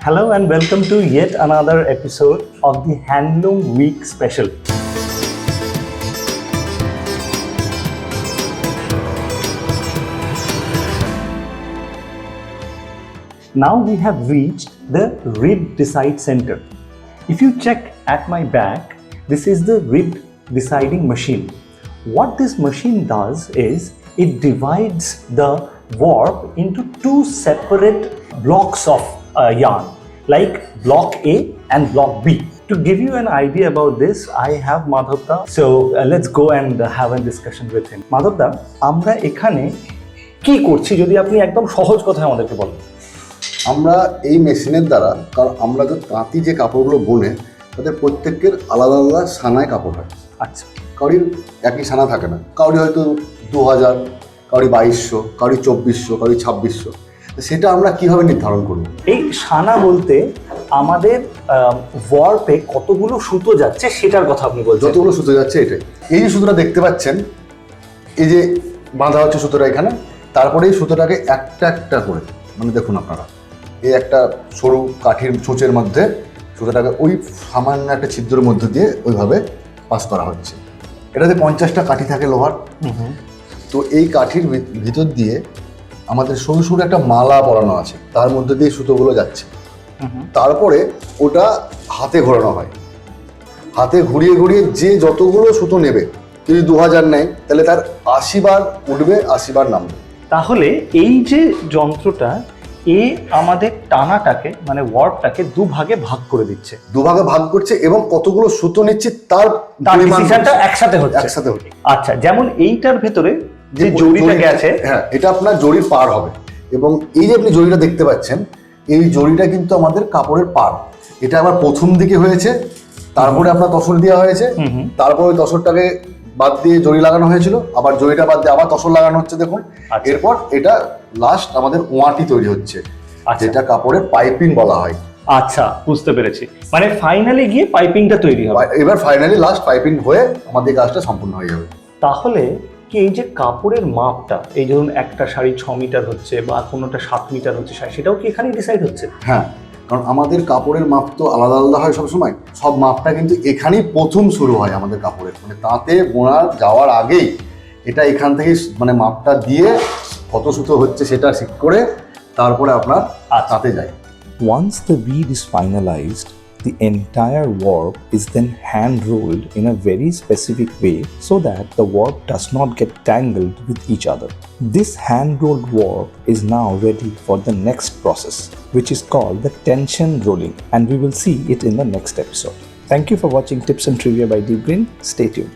Hello and welcome to yet another episode of the Handloom Week Special. Now we have reached the Rib Decide Center. If you check at my back, this is the rib deciding machine. What this machine does is it divides the warp into two separate blocks of yarn, like block A and block B. To give you an idea about this, I have Madhavda. So let's go and have a discussion with him. Madhavda, আমরা এখানে কি করছি যদি আপনি একদম সহজ কথায় আমাদেরকে বলেন? আমরা এই মেশিনের দ্বারা, কারণ আমরা যে তাঁতি যে কাপড়গুলো বোনে তাদের প্রত্যেকের আলাদা আলাদা সানায় কাপড় হয়। আচ্ছা, কারোর একই সানা থাকে না, কারোর হয়তো 2000, কারোর 2200, কারোর 2400, কারোর 2600। সেটা আমরা কিভাবে নির্ধারণ করব? এই সানা বলতে আমাদের ওয়ার্পে কতগুলো সুতো যাচ্ছে সেটার কথা আপনি বলছেন। যতগুলো সুতো যাচ্ছে এটাই। এই যে সুতোটা দেখতে পাচ্ছেন, এই যে বাঁধা হচ্ছে সুতোটা এখানে, তারপরে এই সুতোটাকে একটা একটা করে, মানে দেখুন আপনারা, এই একটা সরু কাঠির ছুঁচের মধ্যে সুতোটাকে ওই সামান্য একটা ছিদ্রের মধ্যে দিয়ে ওইভাবে পাস করা হচ্ছে। এটাতে 50টা কাঠি থাকে লোহার। তো এই কাঠির ভিতর দিয়ে আমাদের সরু সরু একটা মালা পরানো আছে, তার মধ্যে দিয়ে সুতোগুলো যাচ্ছে। তারপরে ওটা হাতে ঘোরানো হয়। হাতে ঘুরিয়ে ঘুরিয়ে যে যতগুলো সুতো নেবে, যদি 2000 নেয় তাহলে তার 80 বার উঠবে, 80 বার নামবে। তাহলে এই যে যন্ত্রটা আমাদের টানাটাকে মানে ওয়ার্পটাকে দুভাগে ভাগ করে দিচ্ছে, দুভাগে ভাগ করছে এবং কতগুলো সুতো নিচ্ছে তার ডিসিশনটা একসাথে হচ্ছে। আচ্ছা, যেমন এইটার ভেতরে যে জড়িটা গেছে, হ্যাঁ, এটা আপনার জড়ির পার হবে। এবং এই যে আপনি জড়িটা দেখতে পাচ্ছেন, এই জড়িটা কিন্তু আমাদের কাপড়ের পার। এটা আবার প্রথম দিকে হয়েছে, তারপরে আপনার তসর দেওয়া হয়েছে, তারপরে ওই তসরটাকে বাদ দিয়ে জড়ি লাগানো হয়েছিল, আবার জড়িটা বাদ দিয়ে আবার তসর লাগানো হচ্ছে দেখুন। এরপর এটা লাস্ট আমাদের ওয়াটি তৈরি হচ্ছে, যেটা কাপড়ের পাইপিং বলা হয়। আচ্ছা, বুঝতে পেরেছি। মানে ফাইনালি গিয়ে পাইপিংটা তৈরি হবে। এবার ফাইনালি লাস্ট পাইপিং হয়ে আমাদের কাজটা সম্পূর্ণ হয়ে যাবে। তাহলে কি এই যে কাপড়ের মাপটা, এই ধরুন একটা শাড়ি 6 মিটার হচ্ছে বা কোনোটা 7 মিটার হচ্ছে, সেটাও কি এখানেই ডিসাইড হচ্ছে? হ্যাঁ, কারণ আমাদের কাপড়ের মাপ তো আলাদা আলাদা হয় সবসময়। সব মাপটা কিন্তু এখানেই প্রথম শুরু হয় আমাদের কাপড়ের, মানে তাঁতে বোনা যাওয়ার আগেই এটা এখান থেকে মানে মাপটা দিয়ে কত সুতো হচ্ছে সেটা ঠিক করে তারপরে আপনার তাঁতে যায়। Once the bead is finalized, the entire warp is then hand rolled in a very specific way so that the warp does not get tangled with each other. This hand rolled warp is now ready for the next process, which is called the tension rolling, and we will see it in the next episode. Thank you for watching Tips and Trivia by Deep Green. Stay tuned.